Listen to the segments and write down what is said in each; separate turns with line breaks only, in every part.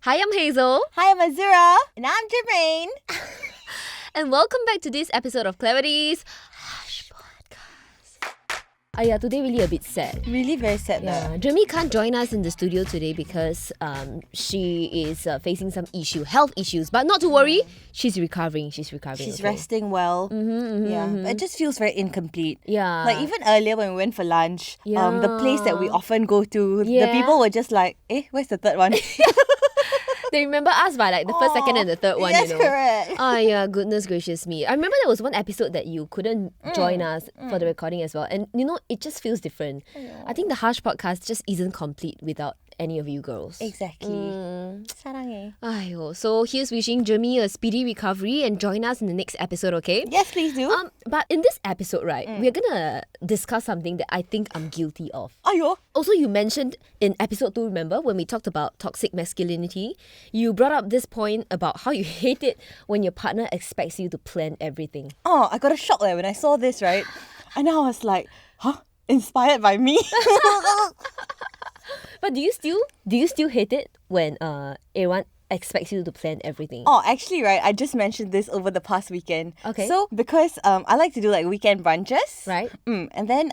Hi, I'm Hazel.
Hi, I'm Azura. And I'm Jermaine.
And welcome back to this episode of Clarity's Hush Podcast. Today really a bit sad.
Really very sad.
Yeah, Jeremy can't join us in the studio today because she is facing some health issues. But not to worry, she's recovering. She's
resting well. It just feels very incomplete.
Yeah.
Like even earlier when we went for lunch, the place that we often go to,
Yeah.
the people were just like, where's the third one?
They remember us by like the first, second and the third one,
Yes,
you know.
correct.
Yeah, goodness gracious me. I remember there was one episode that you couldn't join us for the recording as well. And you know, it just feels different. I think the Hush podcast just isn't complete without any of you girls.
Exactly. Sarang
So here's wishing Jeremy a speedy recovery and join us in the next episode, okay?
Yes, please do.
But in this episode, right, we're gonna discuss something that I think I'm guilty of.
Ayo.
Also, you mentioned in episode 2, remember, when we talked about toxic masculinity, you brought up this point about how you hate it when your partner expects you to plan everything.
Oh, I got a shock there when I saw this, right? And I was like, huh? Inspired by me?
But do you still hate it when everyone expects you to plan everything?
Oh, actually, right, I just mentioned this over the past weekend.
Okay.
So, because I like to do like weekend brunches.
Right.
And then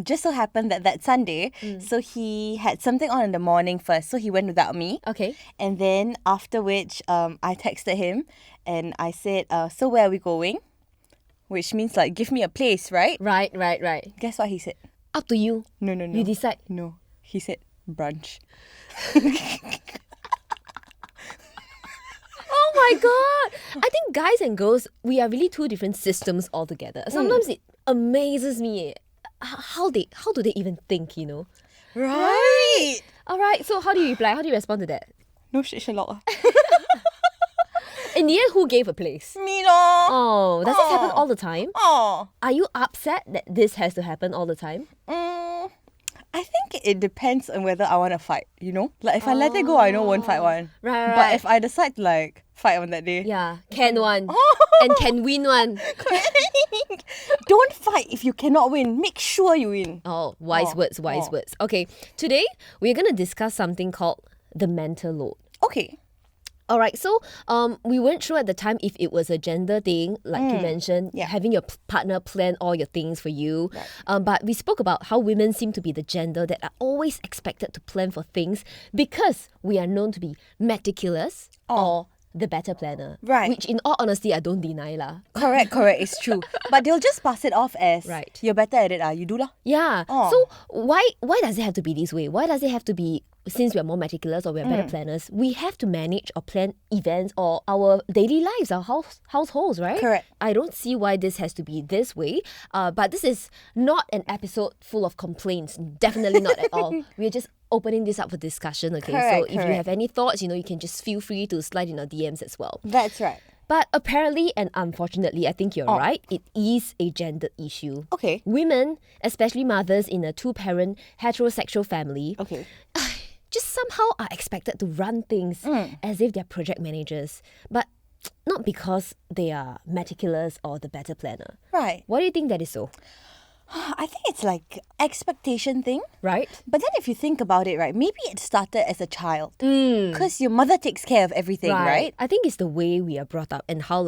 just so happened that Sunday, so he had something on in the morning first. So he went without me.
Okay.
And then after which, I texted him and I said, so where are we going? Which means like, give me a place, right?
Right.
Guess what he said?
Up to you.
No.
You decide.
No. He said, brunch.
Oh my god! I think guys and girls, we are really two different systems altogether. Sometimes it amazes me how do they even think, you know?
Right.
Alright, so how do you reply? How do you respond to that?
No shit, Sherlock.
In the end, who gave a place?
Me no.
Oh, does this happen all the time?
Oh.
Are you upset that this has to happen all the time?
I think it depends on whether I want to fight, you know? Like, if I let it go, I know I won't fight one.
Right.
But if I decide to, like, fight on that day...
Yeah, can one. And can win one.
Don't fight if you cannot win. Make sure you win.
Oh, wise words. Okay, today we're going to discuss something called the mental load.
Okay.
Alright, so we weren't sure at the time if it was a gender thing, like you mentioned, having your partner plan all your things for you.
Right.
But we spoke about how women seem to be the gender that are always expected to plan for things because we are known to be meticulous or the better planner.
Right.
Which in all honesty, I don't deny lah.
Correct. It's true. But they'll just pass it off as,
Right.
You're better at it, you do lah.
Yeah.
Oh.
So why does it have to be this way? Why does it have to be, since we're more meticulous or we're better planners, we have to manage or plan events or our daily lives, our households, right?
Correct.
I don't see why this has to be this way. But this is not an episode full of complaints. Definitely not at all. We're just opening this up for discussion, okay? So if you have any thoughts, you can just feel free to slide in our DMs as well.
That's right.
But apparently and unfortunately, I think you're right, it is a gendered issue.
Okay.
Women, especially mothers in a two-parent heterosexual family,
Okay.
just somehow are expected to run things as if they're project managers. But not because they are meticulous or the better planner.
Right.
Why do you think that is so?
I think it's like expectation thing.
Right?
But then if you think about it, right, maybe it started as a child. Because your mother takes care of everything, right?
I think it's the way we are brought up and how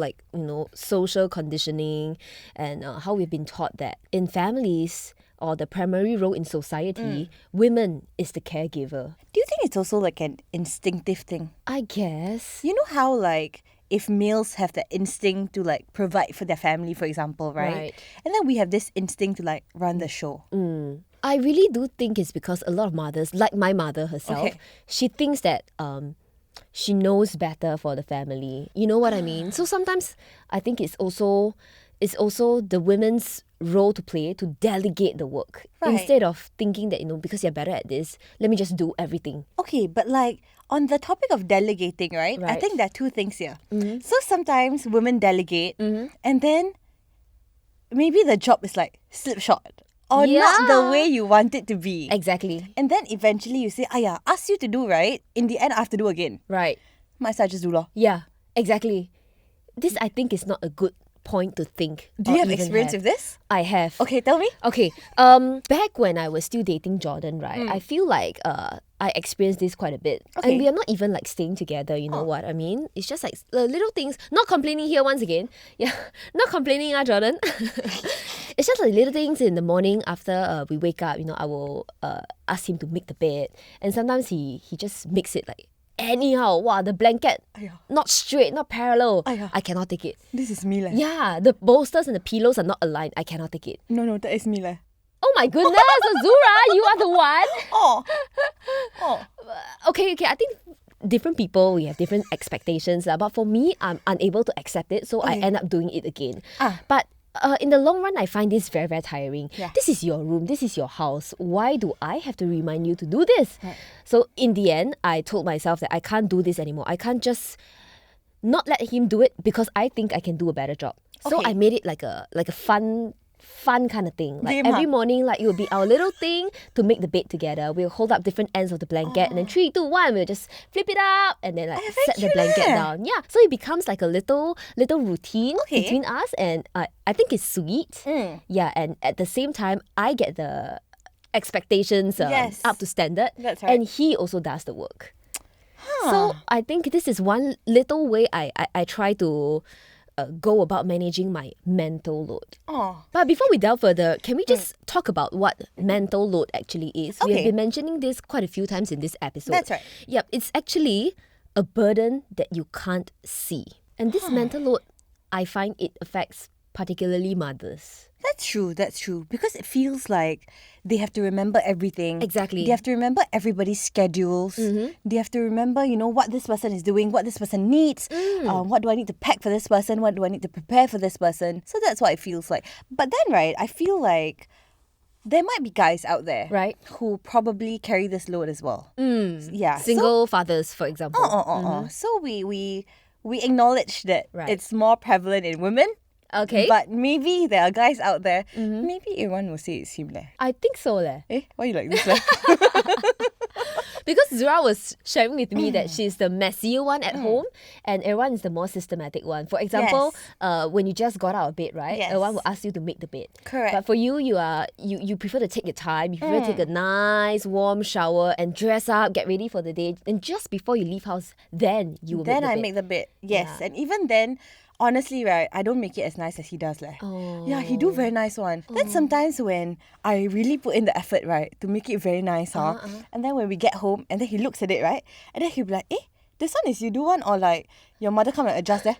social conditioning and how we've been taught that in families or the primary role in society, women is the caregiver.
Do you think it's also like an instinctive thing?
I guess.
You know how like if males have the instinct to like provide for their family, for example, right? And then we have this instinct to like run the show.
I really do think it's because a lot of mothers, like my mother herself, she thinks that she knows better for the family. You know what I mean? So sometimes I think it's also the women's role to play to delegate the work instead of thinking that, because you're better at this, let me just do everything.
Okay, but like on the topic of delegating, right? I think there are two things here. So sometimes women delegate and then maybe the job is like slipshod or not the way you want it to be.
Exactly.
And then eventually you say, ask you to do, right? In the end, I have to do again.
Right.
Might as well just do lor.
Yeah, exactly. This, I think, is not a good point to think.
Do you have experience with this?
I have.
Okay, tell me.
Okay. Back when I was still dating Jordan, right, I feel like I experience this quite a bit.
Okay.
And we are not even like staying together, you know what I mean? It's just like little things. Not complaining here once again. Yeah, not complaining, Jordan. It's just like little things in the morning after we wake up, you know, I will ask him to make the bed. And sometimes he just makes it like anyhow. Wow, the blanket, not straight, not parallel. I cannot take it.
This is me leh.
Yeah, the bolsters and the pillows are not aligned. I cannot take it.
No, that is me leh.
Oh my goodness, Azura, you are the one.
Oh.
Okay, I think different people, we have different expectations. But for me, I'm unable to accept it, so I end up doing it again. But in the long run, I find this very, very tiring.
Yeah.
This is your room, this is your house. Why do I have to remind you to do this?
Right.
So in the end, I told myself that I can't do this anymore. I can't just not let him do it because I think I can do a better job. So
Okay.
I made it like a fun kind of thing. Like
Game,
every morning, like it will be our little thing to make the bed together. We'll hold up different ends of the blanket and then 3, 2, 1, we'll just flip it up and then like
very
set the
cute
blanket
leh.
down. Yeah. So it becomes like a little routine
Okay.
between us, and I think it's sweet. Yeah, and at the same time I get the expectations
Yes.
up to standard.
That's right.
And he also does the work. So I think this is one little way I try to go about managing my mental load.
Oh.
But before we delve further, can we just talk about what mental load actually is? We have
Okay.
been mentioning this quite a few times in this episode.
That's right.
Yep, it's actually a burden that you can't see. And this mental load, I find it affects particularly mothers.
That's true. Because it feels like they have to remember everything.
Exactly.
They have to remember everybody's schedules. They have to remember, what this person is doing, what this person needs. What do I need to pack for this person? What do I need to prepare for this person? So that's what it feels like. But then, right, I feel like there might be guys out there,
Right.
who probably carry this load as well. Yeah.
Single fathers, for example.
So we acknowledge that
Right.
it's more prevalent in women.
Okay.
But maybe there are guys out there. Maybe everyone will say it's him leh.
I think so leh.
Why you like this leh?
Because Zura was sharing with me that she's the messier one at home and everyone is the more systematic one. For example, when you just got out of bed, right?
Yes.
Everyone will ask you to make the bed.
Correct.
But for you, you prefer to take your time. You prefer to take a nice warm shower and dress up, get ready for the day. And just before you leave house, then you will
Then I
make
make the bed. Yes.
Yeah.
And even then, honestly, right, I don't make it as nice as he does leh. Yeah, he do very nice one. Then sometimes when I really put in the effort, right, to make it very nice, and then when we get home and then he looks at it, right, and then he'll be like, this one is you do one or like your mother come and adjust eh?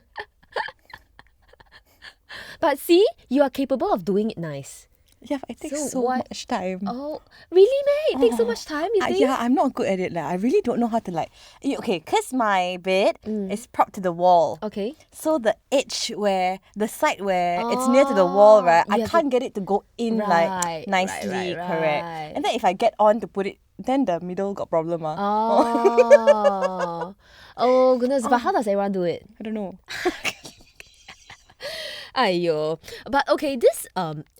But see, you are capable of doing it nice.
Yeah, but it takes
So
so
what-
much time.
Oh, really, mate? It takes so much time, you think?
Yeah, I'm not good at it. Like, I really don't know how to okay, because my bed is propped to the wall.
Okay.
So the edge the side where it's near to the wall, right?
you
I
have
can't get it to go in
Right,
nicely,
right.
correct. And then if I get on to put it, then the middle got problem.
Oh goodness. But how does everyone do it?
I don't know.
Aiyo. But okay, this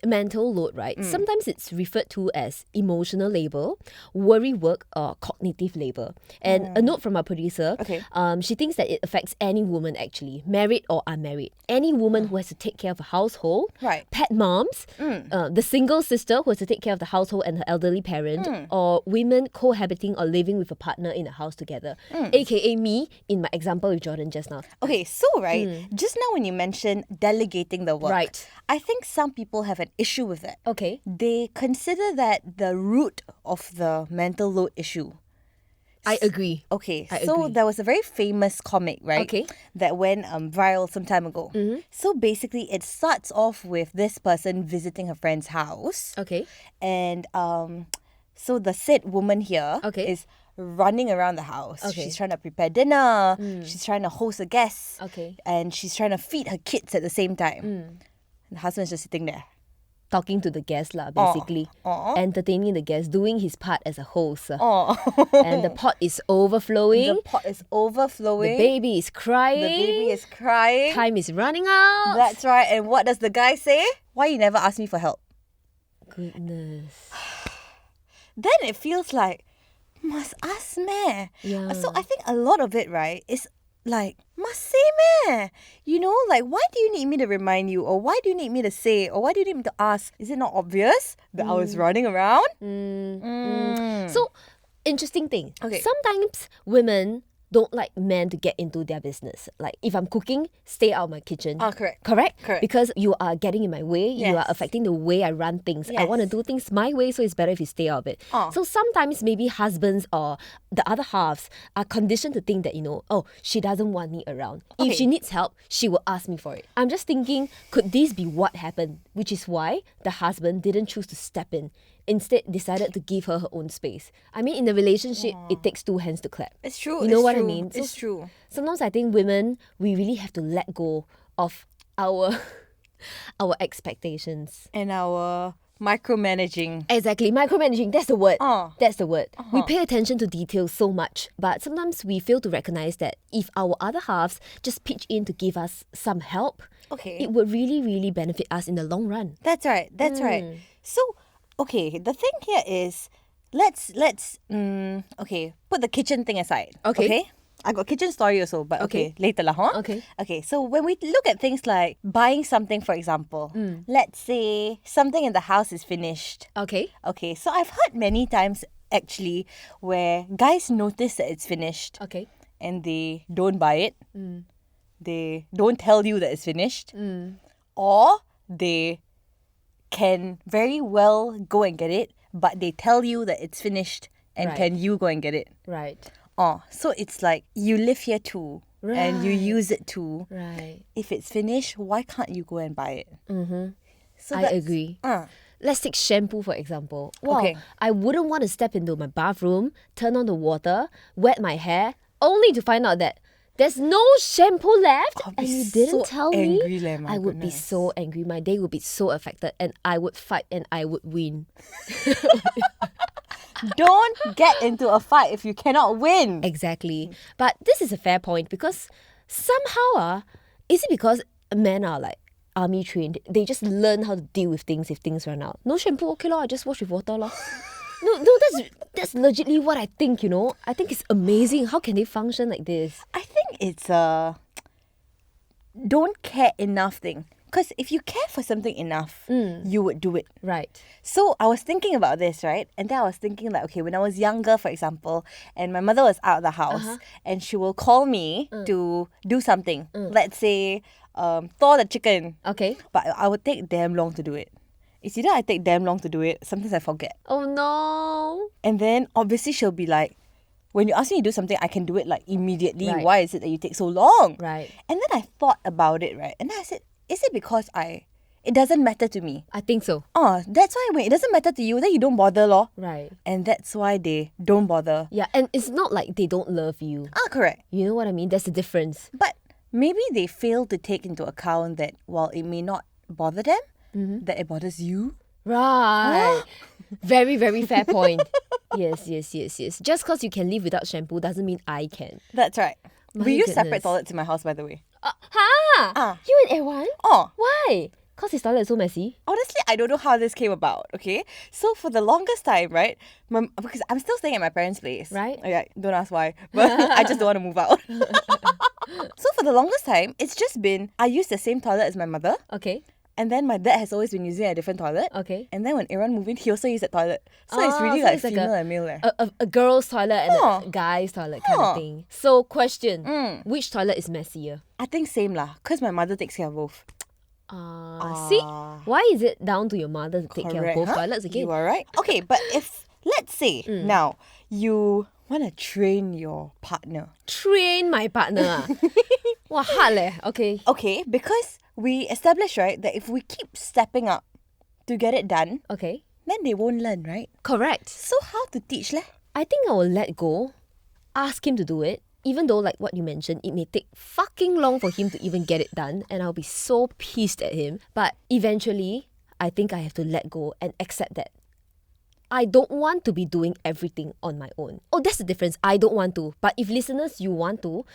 mental load, right? Sometimes it's referred to as emotional labor, worry work, or cognitive labor. And a note from our producer,
Okay.
she thinks that it affects any woman actually, married or unmarried. Any woman who has to take care of a household,
Right.
pet moms, the single sister who has to take care of the household and her elderly parent, or women cohabiting or living with a partner in a house together, aka me in my example with Jordan just now.
Okay, so right, just now when you mentioned delegating the work,
Right.
I think some people have an issue with that.
Okay.
They consider that the root of the mental load issue.
I agree.
Okay,
I
so
agree.
there was a very famous comic, right?
Okay.
That went viral some time ago. So basically, it starts off with this person visiting her friend's house.
Okay.
And so the said woman here
Okay.
is running around the house.
Okay.
She's trying to prepare dinner. She's trying to host a guest.
Okay.
And she's trying to feed her kids at the same time. And the husband's just sitting there.
Talking to the guest lah, basically.
Aw.
Entertaining the guest, doing his part as a host.
Oh,
And the pot is overflowing.
the pot is overflowing.
The baby is crying.
The baby is crying.
Time is running out.
That's right. And what does the guy say? Why you never ask me for help?
Goodness.
Then it feels like must ask meh.
Yeah.
So I think a lot of it, right, is like must say meh. Like why do you need me to remind you, or why do you need me to say, or why do you need me to ask? Is it not obvious that I was running around?
So interesting thing.
Okay.
Sometimes women don't like men to get into their business. Like if I'm cooking, stay out of my kitchen.
Correct.
Correct?
Correct.
Because you are getting in my way. You are
Yes.
affecting the way I run things. I want to
Yes.
do things my way, so it's better if you stay out of it. So sometimes maybe husbands or the other halves are conditioned to think that, oh, she doesn't want me around.
Okay.
If she needs help, she will ask me for it. I'm just thinking, could this be what happened? Which is why the husband didn't choose to step in. Instead, decided to give her own space. I mean, in a relationship, it takes two hands to clap.
It's true.
You know
it's
what
true.
I mean?
It's true.
Sometimes I think women, we really have to let go of our our expectations.
And our micromanaging.
Exactly, micromanaging. That's the word.
Oh.
That's the word. We pay attention to details so much, but sometimes we fail to recognize that if our other halves just pitch in to give us some help,
Okay.
it would really, really benefit us in the long run.
That's right. That's right. So, okay, the thing here is, let's put the kitchen thing aside.
Okay.
I got kitchen story also, but okay, later lah, huh?
Okay.
Okay, so when we look at things like buying something, for example, let's say something in the house is finished.
Okay.
Okay, so I've heard many times actually where guys notice that it's finished
Okay.
and they don't buy it. They don't tell you that it's finished. Or they can very well go and get it, but they tell you that it's finished and
Right.
can you go and get it?
Right.
Oh, so it's like you live here too and you
Right.
use it too.
Right.
If it's finished, why can't you go and buy it? So
I
that's-
agree.
Uh,
Let's take shampoo for example. Wow,
Okay.
I wouldn't want to step into my bathroom, turn on the water, wet my hair, only to find out that there's no shampoo left
I'll
and
be
you didn't
so
tell
angry
me.
leh, my
I would be
goodness.
so angry. My day would be so affected and I would fight and I would win.
don't get into a fight if you cannot win.
Exactly. But this is a fair point because somehow, is it because men are like army trained? They just learn how to deal with things if things run out. No shampoo, okay lor, I just wash with water lor. No, that's legitly what I think, I think it's amazing. How can they function like this?
I think it's a don't care enough thing. Because if you care for something enough, you would do it.
Right.
So I was thinking about this, right? And then I was thinking like, okay, when I was younger, for example, and my mother was out of the house and she will call me to do something. Let's say, thaw the chicken.
Okay.
But I would take damn long to do it. It's either I take damn long to do it, sometimes I forget.
Oh no.
And then obviously she'll be like, when you ask me to do something, I can do it like immediately.
Right.
Why is it that you take so long?
Right.
And then I thought about it, right? And I said, is it because it doesn't matter to me?
I think so.
Oh, that's why when it doesn't matter to you, then you don't bother lor.
Right.
And that's why they don't bother.
Yeah, and it's not like they don't love you.
Correct.
You know what I mean? That's the difference.
But maybe they fail to take into account that while it may not bother them, that it bothers you.
Right. Very, very fair point. Yes. Just because you can live without shampoo doesn't mean I can.
That's right.
My
We use separate
goodness.
toilets in my house, by the way.
You and Ewan?
Oh,
Why? Because his toilet is so messy.
honestly, I don't know how this came about, okay? So for the longest time, right, because I'm still staying at my parents' place.
Right.
Yeah, don't ask why. But I just don't want to move out. So for the longest time, it's just been, I use the same toilet as my mother.
Okay.
And then my dad has always been using a different toilet.
Okay.
And then when Aaron moved in, he also used that toilet. So it's really
so
like
it's like
female and male. Eh.
A girl's toilet and
Huh.
a guy's toilet kind
Huh.
of thing. So question, which toilet is messier?
I think same lah, because my mother takes care of both.
See? Why is it down to your mother to take care of
Correct,
both
huh?
toilets again?
You are right. Okay, but if, let's say, now, you want to train your partner.
Train my partner. Wow, hard leh. Okay.
Okay, because we established, right, that if we keep stepping up to get it done,
Okay.
then they won't learn, right?
Correct.
So how to teach leh?
I think I will let go, ask him to do it, even though like what you mentioned, it may take fucking long for him to even get it done and I'll be so pissed at him. But eventually, I think I have to let go and accept that I don't want to be doing everything on my own. Oh, that's the difference. I don't want to. But if listeners, you want to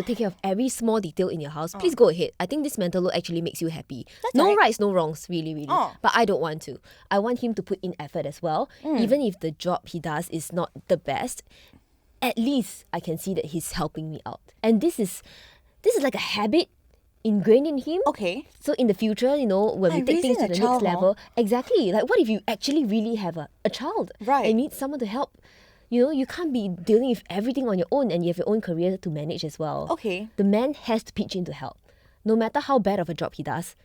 take care of every small detail in your house, please go ahead. I think this mental load actually makes you happy. No
right.
rights, no wrongs, really.
Oh.
But I don't want to. I want him to put in effort as well. Even if the job he does is not the best, at least I can see that he's helping me out. And this is like a habit ingrained in him.
Okay.
So in the future, when we
Like
take things to
raising a
the
child,
next level, exactly. Like what if you actually really have a child?
Right.
And need someone to help, You know, you can't be dealing with everything on your own and you have your own career to manage as well.
Okay.
The man has to pitch in to help. No matter how bad of a job he does,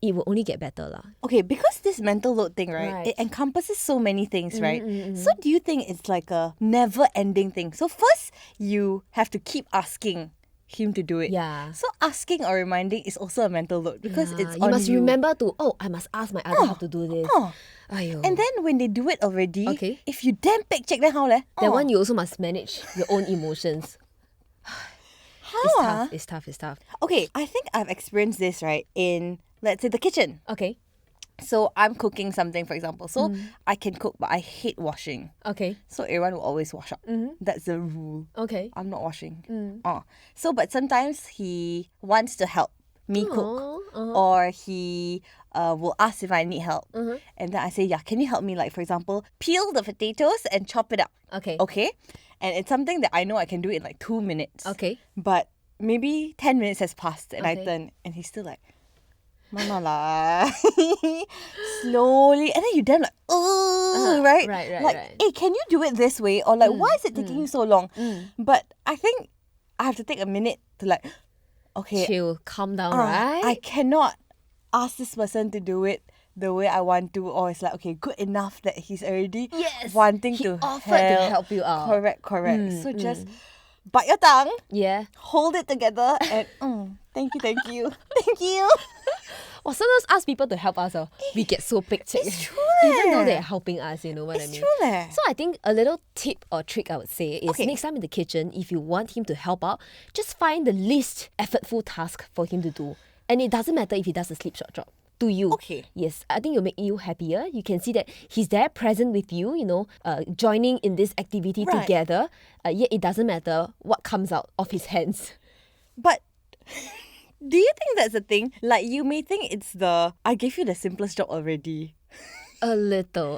it will only get better lah.
Okay, because this mental load thing, right?
Right.
It encompasses so many things, right? So do you think it's like a never-ending thing? So first, you have to keep asking him to do it.
Yeah.
So asking or reminding is also a mental load because
Yeah,
it's
you
on
must
you.
remember to, I must ask my other half to do this. Aiyo.
And then when they do it already,
Okay.
if you damn pek check, then how leh?
That one you also must manage your own emotions.
How
It's tough.
Okay, I think I've experienced this, right, in, let's say, the kitchen.
Okay.
So I'm cooking something, for example. So I can cook, but I hate washing.
Okay.
So everyone will always wash up. That's the rule.
Okay.
I'm not washing. So, but sometimes he wants to help me cook, or he will ask if I need help, and then I say, yeah, can you help me? Like, for example, peel the potatoes and chop it up.
Okay.
Okay, and it's something that I know I can do in like 2 minutes.
Okay.
But maybe 10 minutes has passed, and I
Okay.
turn, and he's still like, Mama lah. Slowly, and then you damn like, oh, right?
Right,
Like,
right.
hey, can you do it this way? Or like, why is it taking you so long? But I think I have to take a minute to like, okay,
Chill, calm down, right?
I cannot ask this person to do it the way I want to, or it's like, okay, good enough that he's already
Yes,
wanting
he
to
offered to help you out.
Correct. So just bite your tongue,
Yeah.
hold it together, and thank you.
Or sometimes ask people to help us, we get so pictured.
It's true
Even though
leh.
they're helping us, you know what I
It's
mean?
true leh.
So I think a little tip or trick I would say is
Okay.
next time in the kitchen, if you want him to help out, just find the least effortful task for him to do. And it doesn't matter if he does a slipshod job. To you.
Okay.
Yes, I think it'll make you happier. You can see that he's there present with you, joining in this activity
Right.
together. Yet it doesn't matter what comes out of his hands.
But do you think that's a thing? Like, you may think it's I gave you the simplest job already.
A little.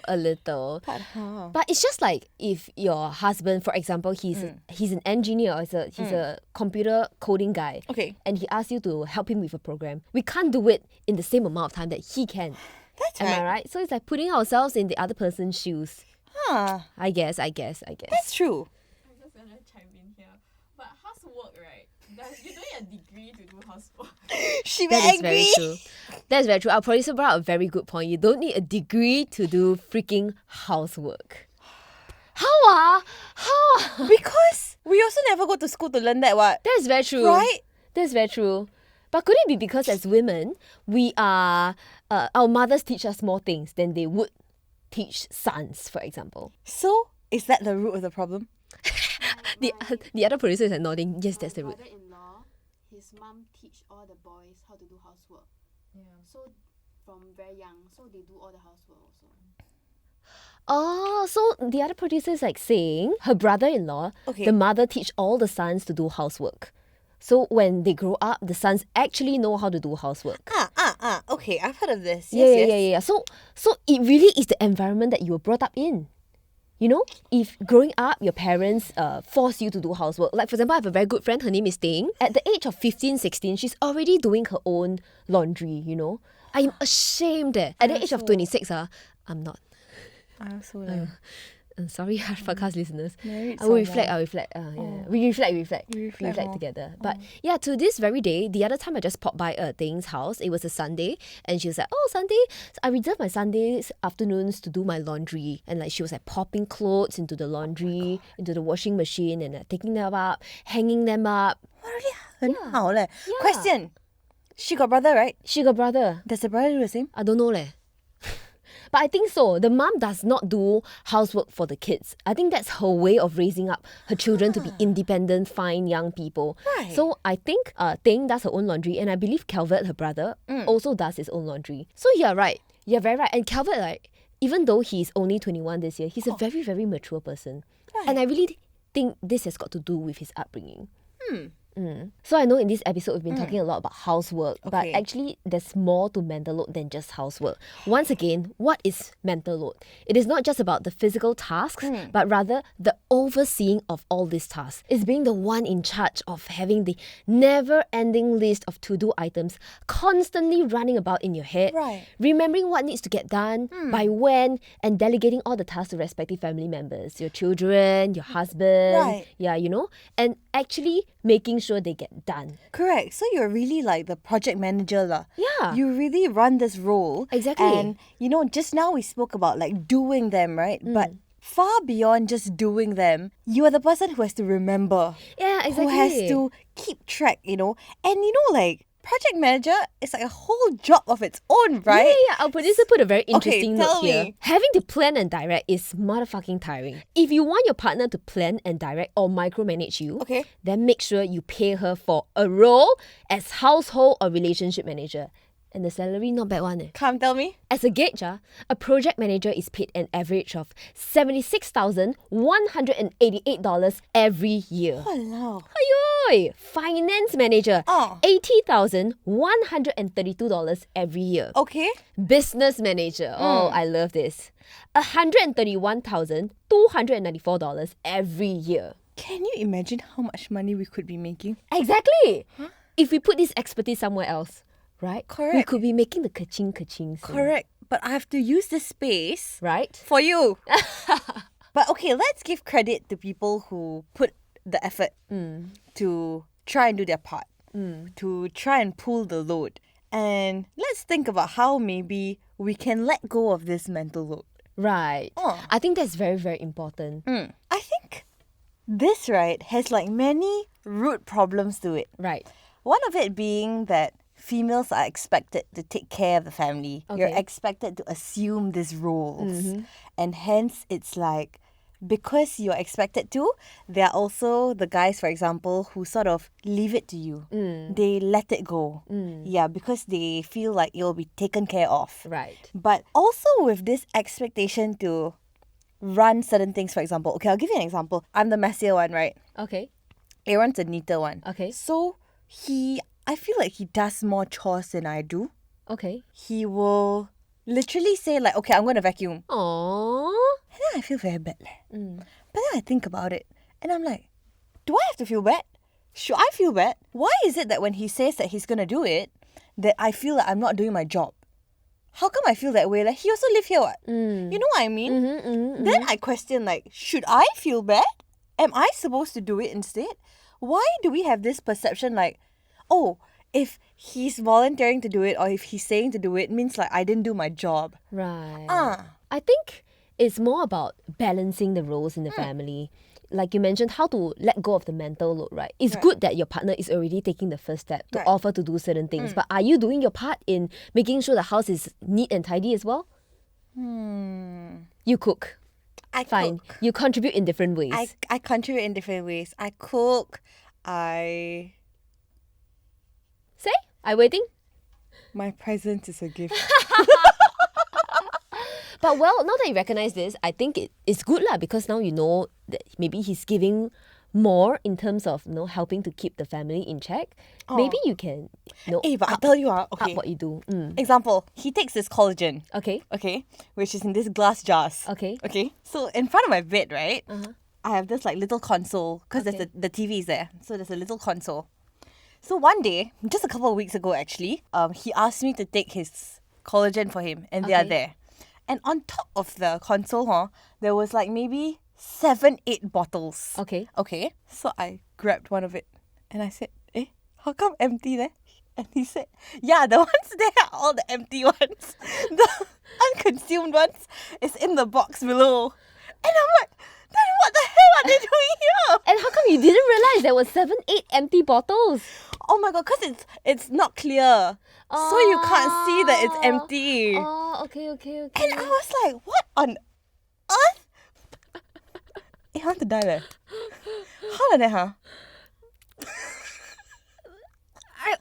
But how?
But it's just like if your husband, for example, he's an engineer or he's a computer coding guy.
Okay.
And he asks you to help him with a program. We can't do it in the same amount of time that he can.
That's
Am
right.
I right? So it's like putting ourselves in the other person's shoes.
Huh.
I guess.
That's true.
I'm just gonna chime in here. But housework, right? You don't need a degree to do housework.
She
That
very
is very
angry.
true. That's very true. Our producer brought up a very good point. You don't need a degree to do freaking housework. How?
Because we also never go to school to learn that, what?
That's very true.
Right?
That's very true. But could it be because as women, we are our mothers teach us more things than they would teach sons, for example?
So, is that the root of the problem?
The other producer is like nodding. Yes, that's the root.
Brother-in-law, his mum teach all the boys how to do housework.
Yeah.
So from very young, so they do all the housework also.
Oh, so the other producer is like saying her brother-in-law,
Okay.
the mother teach all the sons to do housework. So when they grow up, the sons actually know how to do housework.
Okay, I've heard of this.
Yeah. So it really is the environment that you were brought up in. You know, if growing up, your parents force you to do housework. Like, for example, I have a very good friend, her name is Ting. At the age of 15, 16, she's already doing her own laundry, you know. I'm ashamed. At the age of 26, I'm not.
I also like.
I'm sorry, our podcast listeners.
Married
I will reflect.
someone.
We reflect
We reflect more.
together. But yeah, to this very day, the other time I just popped by Ting's house. It was a Sunday, and she was like, "Oh, Sunday, I reserve my Sundays afternoons to do my laundry." And like she was like popping clothes into the laundry, into the washing machine, and taking them up, hanging them up.
Really? 很好嘞. Question. She got brother, right?
She got brother.
Does the brother do the same?
I don't know leh. But I think so. The mom does not do housework for the kids. I think that's her way of raising up her children to be independent, fine young people.
Right.
So I think Ting does her own laundry, and I believe Calvert, her brother, also does his own laundry. So you're right. You're very right. And Calvert, like, even though he's only 21 this year, he's a very, very mature person.
Right.
And I really think this has got to do with his upbringing. So I know in this episode we've been talking a lot about housework, but
Okay.
actually there's more to mental load than just housework. Once again, what is mental load? It is not just about the physical tasks, but rather the overseeing of all these tasks. It's being the one in charge of having the never-ending list of to-do items constantly running about in your head,
Right.
remembering what needs to get done, by when, and delegating all the tasks to respective family members, your children, your husband,
Right.
and actually making sure they get done.
Correct. So you're really like the project manager lah.
Yeah.
You really run this role.
Exactly.
And just now we spoke about like doing them, right? But far beyond just doing them, you are the person who has to remember.
Yeah,
Who has
exactly.
to keep track, And like project manager is like a whole job of its own, right?
Yeah. Our producer put a very interesting
tell
note here.
me.
Having to plan and direct is motherfucking tiring. If you want your partner to plan and direct or micromanage you,
Okay.
then make sure you pay her for a role as household or relationship manager. And the salary not bad one.
Come tell me.
As a gauge, a project manager is paid an average of $76,188 every year.
Walao.
Ayoy! Finance manager,
Oh.
$80,132 every year.
Okay.
Business manager, oh, I love this. $131,294 every year.
Can you imagine how much money we could be making?
Exactly! If we put this expertise somewhere else, right? We
Correct.
could be making the ka-ching.
Correct. But I have to use this space
Right?
for you. But okay, let's give credit to people who put the effort to try and do their part, to try and pull the load. And let's think about how maybe we can let go of this mental load.
Right.
Oh.
I think that's very, very important.
I think this, right, has like many root problems to it.
Right.
One of it being that females are expected to take care of the family. You're
Okay.
expected to assume these roles. And hence, it's like, because you're expected to, there are also the guys, for example, who sort of leave it to you. They let it go. Yeah, because they feel like it'll be taken care of.
Right.
But also with this expectation to run certain things, for example. Okay, I'll give you an example. I'm the messier one, right?
Okay.
Aaron's the neater one.
Okay.
So I feel like he does more chores than I do.
Okay.
He will literally say like, okay, I'm going to vacuum.
Aww.
And then I feel very bad. But then I think about it and I'm like, do I have to feel bad? Should I feel bad? Why is it that when he says that he's going to do it, that I feel like I'm not doing my job? How come I feel that way? Like, he also live here, what? You know what I mean? Then I question like, should I feel bad? Am I supposed to do it instead? Why do we have this perception like, oh, if he's volunteering to do it or if he's saying to do it, means like I didn't do my job.
Right.
Ah.
I think it's more about balancing the roles in the family. Like you mentioned, how to let go of the mental load, right? It's good that your partner is already taking the first step to
Right.
offer to do certain things. But are you doing your part in making sure the house is neat and tidy as well? You cook.
I
Fine.
cook.
You contribute in different ways.
I contribute in different ways. I cook.
Say? I waiting?
My presence is a gift.
But well, now that you recognize this, I think it's good lah, because now you know that maybe he's giving more in terms of helping to keep the family in check. Maybe you can
But I'll tell you
up
okay.
what you do.
Example, he takes this collagen.
Okay.
Okay, which is in this glass jars.
Okay.
Okay. So in front of my bed, right, I have this like little console because there's the TV is there. So there's a little console. So one day, just a couple of weeks ago actually, he asked me to take his collagen for him, and they are
Okay.
there. And on top of the console, there was like maybe 7-8 bottles.
Okay.
Okay. So I grabbed one of it and I said, how come empty there? And he said, yeah, the ones there are all the empty ones. The unconsumed ones is in the box below. And I'm like, then what the hell are they doing here?
And how come you didn't realize there were 7-8 empty bottles?
Oh my god, because it's not clear. So you can't see that it's empty.
Oh, okay.
And I was like, what on earth? I want to die there. How like that, huh?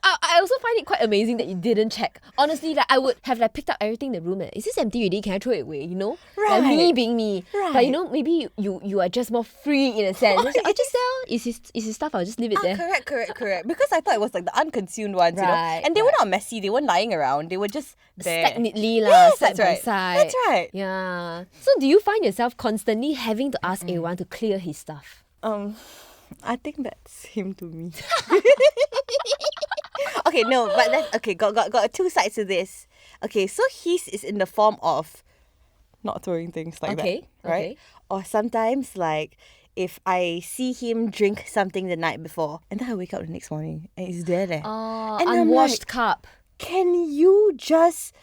I also find it quite amazing that you didn't check. Honestly, like I would have like picked up everything in the room and is this empty already? Can I throw it away? You know?
Right.
Like me being me.
Right.
But you know, maybe you are just more free in a sense. I'll just sell. Is his stuff, I'll just leave it there.
Correct. Because I thought it was like the unconsumed ones, you know?
Right,
And they were not messy, they weren't lying around. They were just there.
Stack neatly
Yes,
side
that's
by
right.
side.
That's right.
Yeah. So do you find yourself constantly having to ask A1 to clear his stuff?
I think that's him to me. Okay, no, but that's okay. Got two sides to this. Okay, so his is in the form of not throwing things like that, right?
Okay.
Or sometimes like if I see him drink something the night before, and then I wake up the next morning and it's there. And I'm
Unwashed
like,
cup.
can you just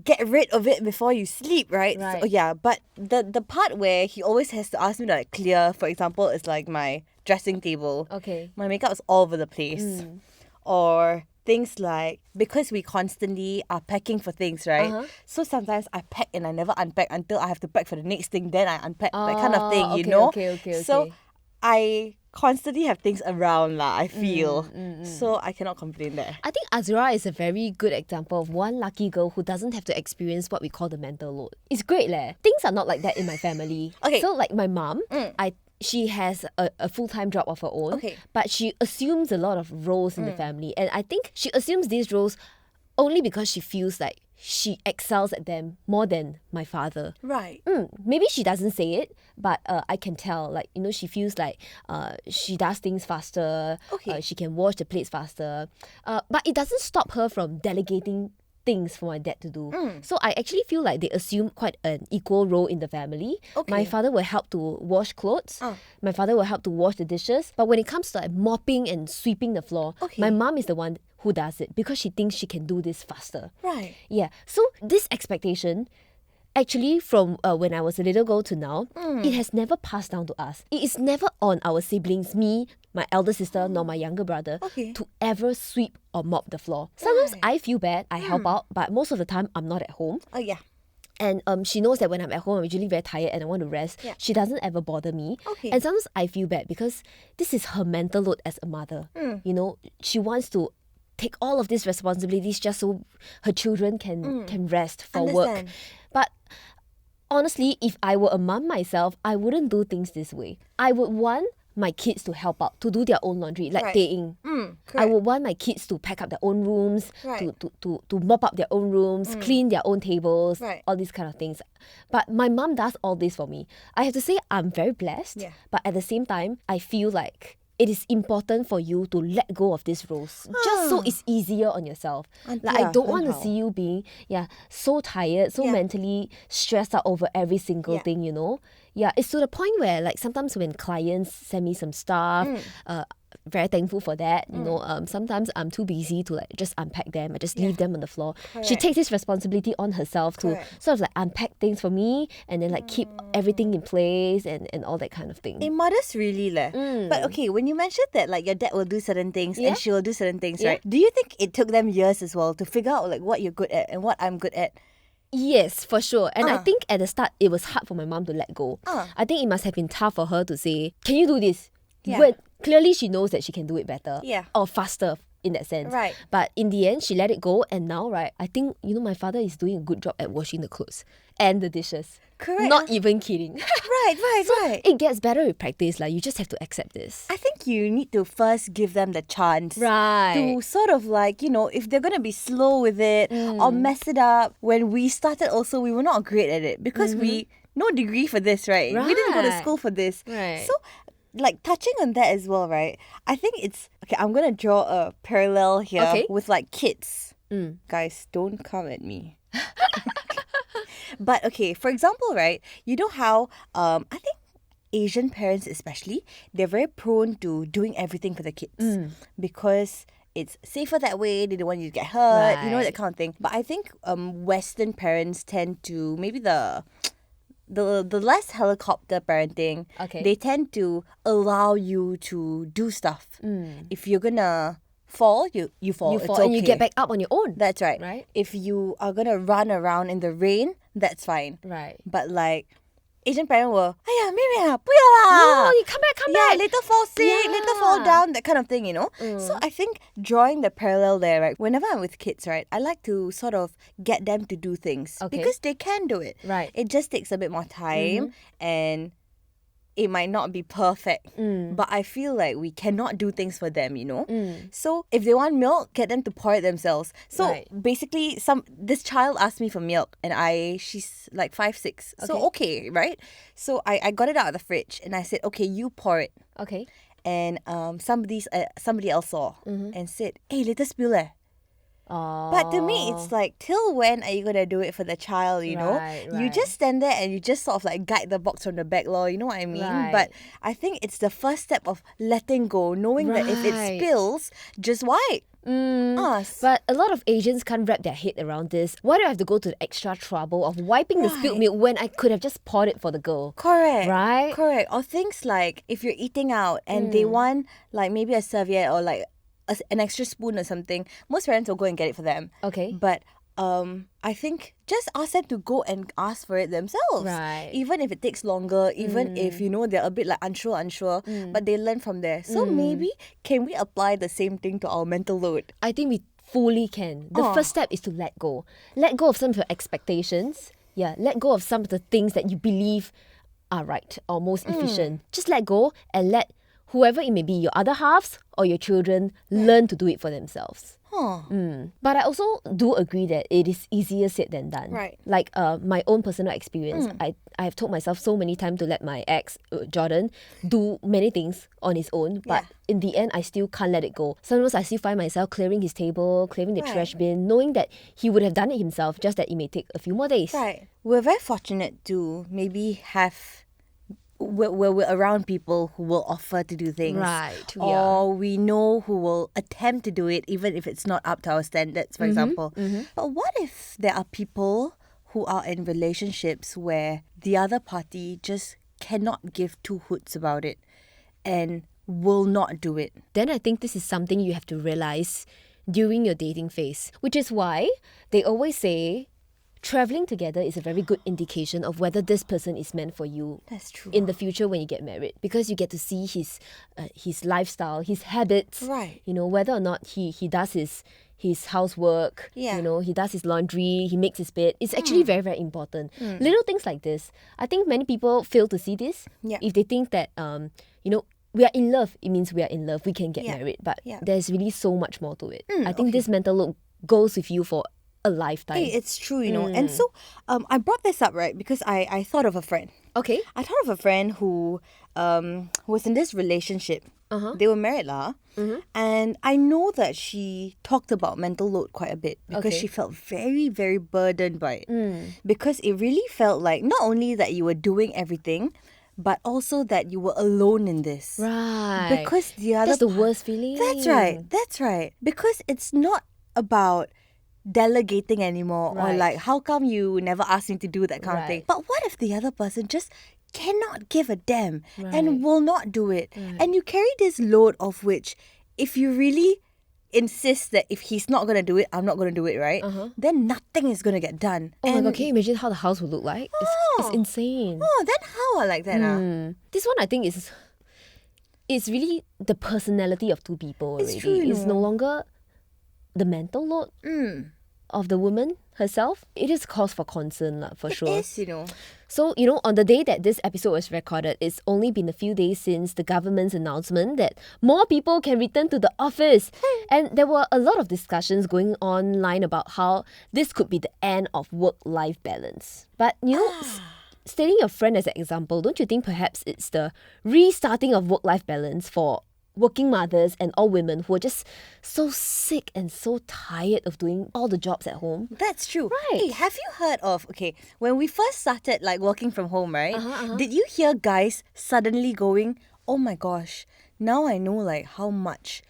get rid of it before you sleep, right?
Right.
So, yeah, but the part where he always has to ask me to like clear, for example, is like my dressing table.
Okay.
My makeup is all over the place. Or things like, because we constantly are packing for things, right? So sometimes I pack and I never unpack until I have to pack for the next thing, then I unpack, that kind of thing, you know?
Okay.
So I constantly have things around lah, I feel. So I cannot complain there.
I think Azura is a very good example of one lucky girl who doesn't have to experience what we call the mental load. It's great leh. Things are not like that in my family.
Okay.
So like my mom, she has a full-time job of her own.
Okay.
But she assumes a lot of roles in the family. And I think she assumes these roles only because she feels like she excels at them more than my father.
Right.
Maybe she doesn't say it, but I can tell. Like, you know, she feels like she does things faster.
Okay.
She can wash the plates faster. But it doesn't stop her from delegating things for my dad to do. So I actually feel like they assume quite an equal role in the family.
Okay.
My father will help to wash clothes. My father will help to wash the dishes. But when it comes to like mopping and sweeping the floor,
Okay.
my mom is the one who does it because she thinks she can do this faster.
Right.
Yeah. So this expectation, actually from when I was a little girl to now, it has never passed down to us. It is never on our siblings, me, my elder sister, nor my younger brother,
Okay.
to ever sweep or mop the floor. Sometimes
Right.
I feel bad, I help out, but most of the time I'm not at home.
Oh yeah.
And she knows that when I'm at home, I'm usually very tired and I want to rest.
Yeah.
She doesn't ever bother me.
Okay.
And sometimes I feel bad because this is her mental load as a mother. You know, she wants to take all of these responsibilities just so her children can rest for work.
Understand.
But honestly, if I were a mum myself, I wouldn't do things this way. I would want my kids to help out, to do their own laundry, like
Right.
Teh-Ing. I would want my kids to pack up their own rooms,
Right.
to mop up their own rooms, clean their own tables,
Right.
all these kind of things. But my mum does all this for me. I have to say I'm very blessed,
Yeah.
but at the same time, I feel like it is important for you to let go of these roles, just so it's easier on yourself. Like I don't want to see you being so tired, so
Yeah.
mentally stressed out over every single
Yeah.
thing, you know. Yeah, it's to the point where like sometimes when clients send me some stuff, very thankful for that. You know, sometimes I'm too busy to like just unpack them. I just leave them on the floor. She
Correct.
takes this responsibility on herself to
Correct.
sort of like unpack things for me and then like keep everything in place and all that kind of thing.
Mothers really leh. But okay, when you mentioned that like your dad will do certain things
Yeah.
and she will do certain things,
Yeah.
right? Do you think it took them years as well to figure out like what you're good at and what I'm good at?
Yes, for sure. And I think at the start, it was hard for my mom to let go.
Uh.
I think it must have been tough for her to say, can you do this?
Yeah.
When clearly she knows that she can do it better.
Yeah.
Or faster in that sense.
Right.
But in the end, she let it go. And now, right, I think, you know, my father is doing a good job at washing the clothes and the dishes.
Correct.
Not even kidding.
Right.
It gets better with practice. Like, you just have to accept this.
I think you need to first give them the chance.
Right.
To sort of like, you know, if they're going to be slow with it or mess it up. When we started also, we were not great at it because we, no degree for this, right? We didn't go to
Right.
school for this.
Right.
So, like touching on that as well, right? I think it's, okay, I'm going to draw a parallel here
Okay.
with like kids. Guys, don't come at me. But okay, for example, right, you know how I think Asian parents especially, they're very prone to doing everything for the kids because it's safer that way. They don't want you to get hurt, you know, that
Right.
kind of thing. But I think Western parents tend to, maybe the less helicopter parenting,
Okay.
they tend to allow you to do stuff. If you're gonna fall, you fall.
You
It's
fall and you
okay.
get back up on your own.
That's right.
Right.
If you are gonna run around in the rain, that's fine.
Right.
But like Asian parent will, "Aiya, 妹妹啊，不要啦."
No, you come back, come
Yeah,
back.
later fall sick, later fall
Yeah.
down, that kind of thing, you know? So I think drawing the parallel there, right? Whenever I'm with kids, right, I like to sort of get them to do things
Okay.
because they can do it.
Right.
It just takes a bit more time and it might not be perfect, but I feel like we cannot do things for them, you know? So if they want milk, get them to pour it themselves. So
Right.
basically, this child asked me for milk and she's like 5, 6. So okay, right? So I got it out of the fridge and I said, okay, you pour it.
Okay.
And somebody else saw and said, hey, later spill eh.
Oh.
But to me, it's like, till when are you going to do it for the child, you know?
Right,
You
right.
just stand there and you just sort of like guide the box from the back, lor, you know what I mean?
Right.
But I think it's the first step of letting go, knowing that if it
Right.
spills, just wipe.
But a lot of Asians can't wrap their head around this. Why do I have to go to the extra trouble of wiping the spilled milk when I could have just poured it for the girl?
Correct.
Right?
Correct. Or things like if you're eating out and they want like maybe a serviette or like an extra spoon or something, most parents will go and get it for them.
Okay.
But I think just ask them to go and ask for it themselves.
Right.
Even if it takes longer, even if, you know, they're a bit like unsure, but they learn from there. So maybe can we apply the same thing to our mental load?
I think we fully can. The first step is to let go. Let go of some of your expectations. Yeah, let go of some of the things that you believe are right or most efficient. Just let go and let whoever it may be, your other halves or your children, learn to do it for themselves. But I also do agree that it is easier said than done.
Right.
Like my own personal experience, I have told myself so many times to let my ex, Jordan, do many things on his own. But in the end, I still can't let it go. Sometimes I still find myself clearing his table, clearing the trash bin, knowing that he would have done it himself, just that it may take a few more days.
Right. We're very fortunate to maybe have where we're around people who will offer to do things.
Right,
Or we know who will attempt to do it even if it's not up to our standards, for example. But what if there are people who are in relationships where the other party just cannot give two hoots about it and will not do it?
Then I think this is something you have to realize during your dating phase, which is why they always say traveling together is a very good indication of whether this person is meant for you.
That's true.
In the future when you get married, because you get to see his lifestyle, his habits.
Right.
You know, whether or not he does his housework.
Yeah.
You know, he does his laundry, he makes his bed. It's actually very, very important. Little things like this. I think many people fail to see this.
Yeah.
If they think that you know, we are in love, it means we are in love, we can get
Yeah.
married. But
Yeah.
there's really so much more to it. I think this mental load goes with you for a lifetime.
Hey, it's true, you know. And so I brought this up, right, because I thought of a friend.
Okay.
I thought of a friend who was in this relationship. They were married lah. And I know that she talked about mental load quite a bit because
Okay.
she felt very, very burdened by it. Because it really felt like not only that you were doing everything, but also that you were alone in this.
Right.
Because the other
That's the worst feeling.
That's right. That's right. Because it's not about delegating anymore or
Right.
like how come you never asked me to do that kind of thing.
Right.
But what if the other person just cannot give a damn
Right.
and will not do it? And you carry this load of which if you really insist that if he's not going to do it, I'm not going to do it, right? Then nothing is going to get done.
Oh my god, can you imagine how the house would look like? It's insane.
Oh, then how I like that?
This one I think is it's really the personality of two people already.
It's true, you
It's no
know.
longer the mental load of the woman herself. It is cause for concern lah, for sure.
It is, you know.
So, you know, on the day that this episode was recorded, it's only been a few days since the government's announcement that more people can return to the office. And there were a lot of discussions going online about how this could be the end of work-life balance. But, you know, stating your friend as an example, don't you think perhaps it's the restarting of work-life balance for working mothers and all women who are just so sick and so tired of doing all the jobs at home?
That's true.
Right.
Hey, have you heard of, okay, when we first started like working from home, right? Did you hear guys suddenly going, oh my gosh, now I know like how much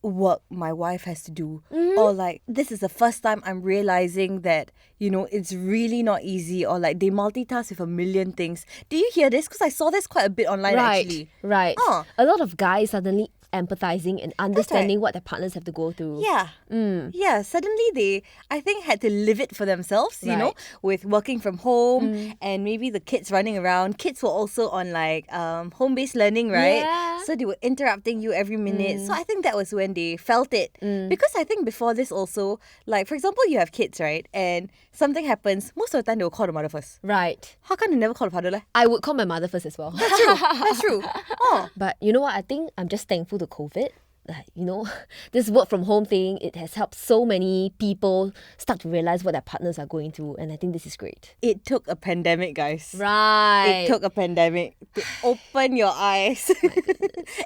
work my wife has to do, or like this is the first time I'm realizing that, you know, it's really not easy, or like they multitask with a million things. Do you hear this? Because I saw this quite a bit online actually.
Right.
Oh.
A lot of guys suddenly empathizing and understanding what their partners have to go through.
Yeah. Yeah, suddenly they, I think, had to live it for themselves, you know, with working from home and maybe the kids running around. Kids were also on like home-based learning, right?
Yeah.
So they were interrupting you every minute. So I think that was when they felt it. Because I think before this also, like for example, you have kids, right? And something happens, most of the time they will call the mother first.
Right.
How come they never call the father?
I would call my mother first as well.
That's true. That's true. Oh.
But you know what? I think I'm just thankful to COVID. Like, you know, this work from home thing, it has helped so many people start to realize what their partners are going through. And I think this is great.
It took a pandemic, guys.
Right.
It took a pandemic to open your eyes.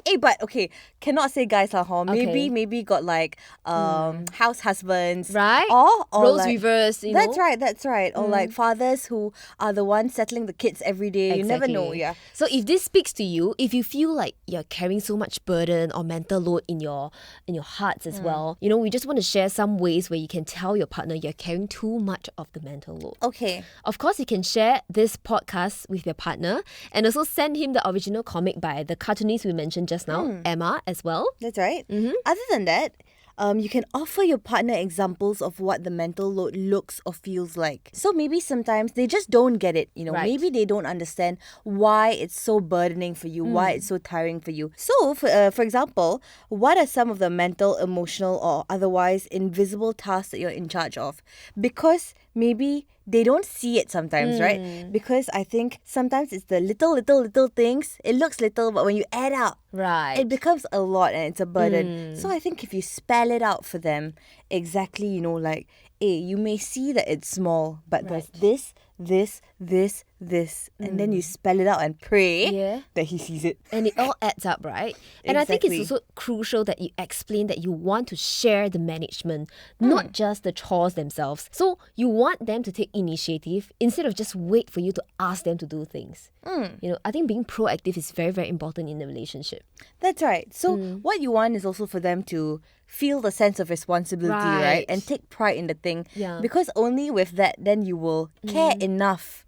Hey, but okay, cannot say guys lah, huh? Maybe got like house husbands.
Right.
Or
Roles
like,
reversed, you
That's
know.
right, that's right. Or like fathers who are the ones settling the kids every day. You never know,
Exactly.
yeah.
So if this speaks to you, if you feel like you're carrying so much burden or mental load in your hearts as well, you know, we just want to share some ways where you can tell your partner you're carrying too much of the mental load.
Okay.
Of course, you can share this podcast with your partner and also send him the original comic by the cartoonist we mentioned just now, Emma, as well.
That's right. Other than that, you can offer your partner examples of what the mental load looks or feels like. So maybe sometimes they just don't get it. You know,
Right.
maybe they don't understand why it's so burdening for you, why it's so tiring for you. So, for example, what are some of the mental, emotional, or otherwise invisible tasks that you're in charge of? Because maybe they don't see it sometimes, right? Because I think sometimes it's the little things. It looks little, but when you add up,
Right.
it becomes a lot and it's a burden. So I think if you spell it out for them, exactly, you know, like, hey, you may see that it's small, but there's this, and then you spell it out and pray
Yeah.
that he sees it.
And it all adds up, right? And I think it's
Exactly.
also crucial that you explain that you want to share the management, not just the chores themselves. So you want them to take initiative instead of just wait for you to ask them to do things. You know, I think being proactive is very, very important in the relationship.
That's right. So what you want is also for them to feel the sense of responsibility, right?
Right.
And take pride in the thing.
Yeah.
Because only with that, then you will care enough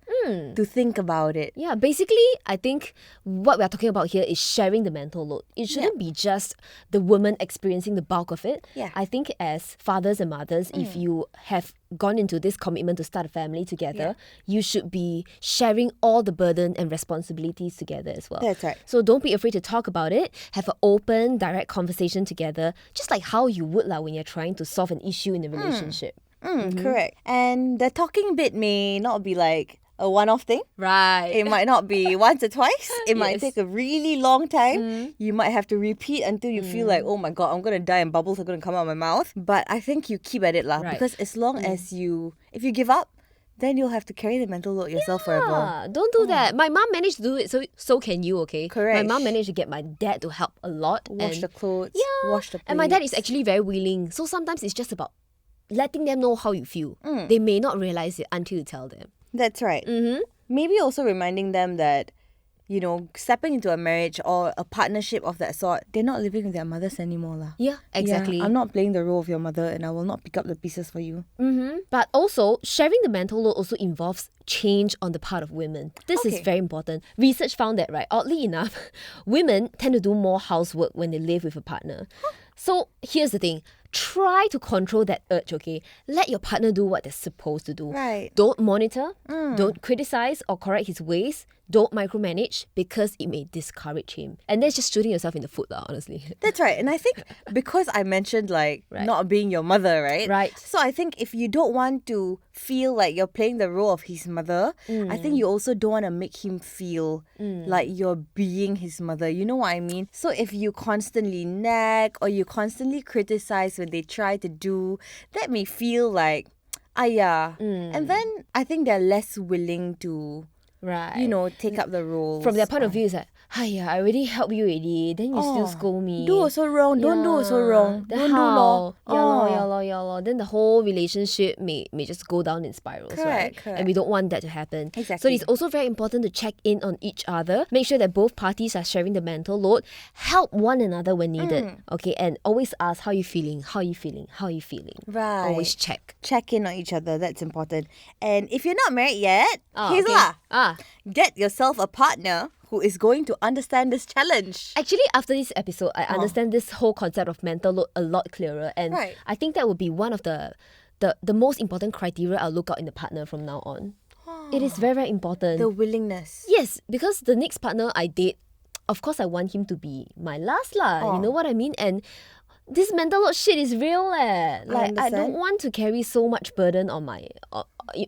to think about it.
Yeah, basically, I think what we're talking about here is sharing the mental load. It shouldn't be just the woman experiencing the bulk of it.
Yeah.
I think as fathers and mothers, if you have gone into this commitment to start a family together, you should be sharing all the burden and responsibilities together as well.
That's right.
So don't be afraid to talk about it. Have an open, direct conversation together, just like how you would when you're trying to solve an issue in a relationship.
Correct. And the talking bit may not be like a one-off thing.
Right.
It might not be once or twice. It might
Yes.
take a really long time. You might have to repeat until you feel like, oh my God, I'm going to die and bubbles are going to come out of my mouth. But I think you keep at it lah.
Right.
Because as long as if you give up, then you'll have to carry the mental load yourself forever.
Yeah, don't do that. My mom managed to do it, so can you, okay?
Correct.
My mom managed to get my dad to help a lot.
Wash
and
the clothes,
Yeah.
wash the plates.
And my dad is actually very willing. So sometimes it's just about letting them know how you feel. They may not realize it until you tell them.
That's right. Maybe also reminding them that, you know, stepping into a marriage or a partnership of that sort, they're not living with their mothers anymore lah.
Yeah, exactly.
Yeah, I'm not playing the role of your mother and I will not pick up the pieces for you.
But also, sharing the mental load also involves change on the part of women. This is
Okay.
very important. Research found that, right, oddly enough, women tend to do more housework when they live with a partner. So here's the thing. Try to control that urge, okay? Let your partner do what they're supposed to do.
Right.
Don't monitor, don't criticize or correct his ways, don't micromanage because it may discourage him. And that's just shooting yourself in the foot, honestly.
That's right. And I think because I mentioned like
Right.
not being your mother, right?
Right.
So I think if you don't want to feel like you're playing the role of his mother, I think you also don't want to make him feel like you're being his mother. You know what I mean? So if you constantly nag or you constantly criticize when they try to do, that may feel like, And then I think they're less willing to,
Right.
you know, take up the role.
From their point of view, it's like, hiya, I already helped you already. Then you still scold me.
Do also wrong. Don't do also wrong.
Then
Don't do
how?
law.
Yeah lor. Then the whole relationship may just go down in spirals, right?
Correct.
And we don't want that to happen. So
Exactly.
it's also very important to check in on each other. Make sure that both parties are sharing the mental load. Help one another when needed. Okay, and always ask how you feeling.
Right.
Always check.
Check in on each other. That's important. And if you're not married yet,
Oh,
here's
okay.
lah. get yourself a partner who is going to understand this challenge.
Actually, after this episode, I understand this whole concept of mental load a lot clearer. And
Right.
I think that would be one of the most important criteria I'll look out in a partner from now on. It is very, very important.
The willingness.
Yes, because the next partner I date, of course I want him to be my last lah. You know what I mean? And this mental load shit is real Like I
understand.
don't want to carry so much burden on my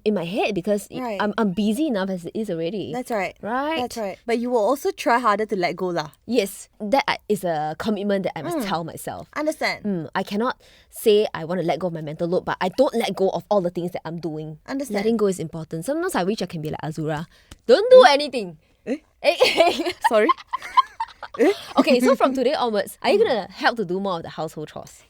in my head because
Right.
I'm busy enough as it is already.
That's right.
Right?
That's right. But you will also try harder to let go lah.
Yes, that is a commitment that I must tell myself.
Understand?
I cannot say I want to let go of my mental load, but I don't let go of all the things that I'm doing.
Understand.
Letting go is important. Sometimes I wish I can be like Azura. Don't do anything.
Sorry.
Okay, so from today onwards, are you gonna help to do more of the household chores?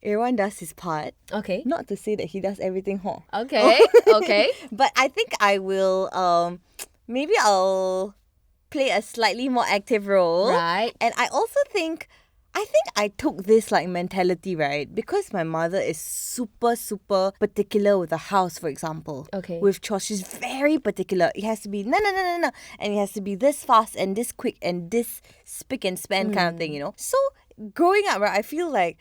Everyone does his part.
Okay.
Not to say that he does everything,
Okay. Okay.
But I think I will, maybe I'll play a slightly more active role.
Right.
And I also think I took this like mentality, right? Because my mother is super, super particular with the house, for example.
Okay.
With chores, she's very particular. It has to be no. And it has to be this fast and this quick and this spick and span kind of thing, you know? So growing up, right, I feel like,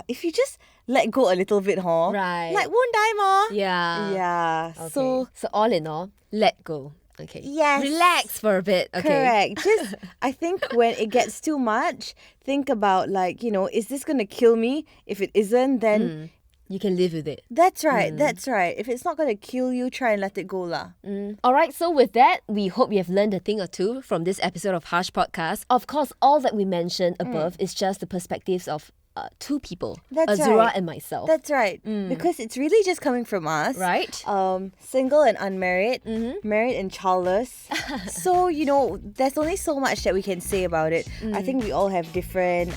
if you just let go a little bit,
Right.
like won't die, ma.
Yeah.
Yeah.
Okay.
So
all in all, let go. Okay.
Yes.
Relax for a bit. Okay.
correct. Just I think when it gets too much, think about like, is this gonna kill me? If it isn't, then
You can live with it.
that's right. That's right. If it's not gonna kill you, try and let it go lah.
All right, so with that, we hope you have learned a thing or two from this episode of Harsh Podcast. Of course, all that we mentioned above is just the perspectives of two people,
That's
Azura
right.
and myself.
That's right. Because it's really just coming from us.
Right?
Single and unmarried, married and childless. So, there's only so much that we can say about it. I think we all have different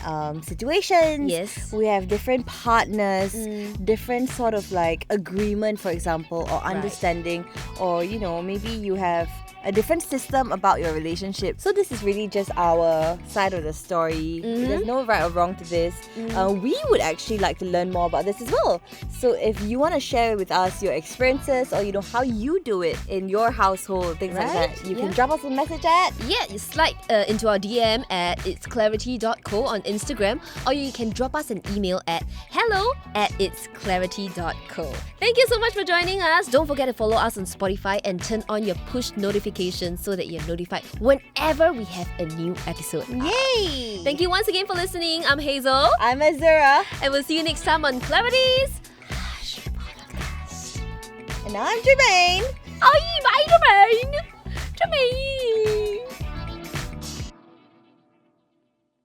situations.
Yes.
We have different partners, different sort of like agreement, for example, or understanding, or, maybe you have a different system about your relationship. So this is really just our side of the story. There's no right or wrong to this. We would actually like to learn more about this as well. So if you want to share with us your experiences or how you do it in your household, things like
Right,
that, you can drop us a message at
Yeah, you slide into our DM at itsclarity.co on Instagram, or you can drop us an email at hello@itsclarity.co. Thank you so much for joining us. Don't forget to follow us on Spotify and turn on your push notifications so that you're notified whenever we have a new episode.
Yay!
Thank you once again for listening. I'm Hazel,
I'm Azura.
and we'll see you next time on Clarity's Harsh Podcast.
And I'm Jermaine.
Bye, Jermaine. Jermaine.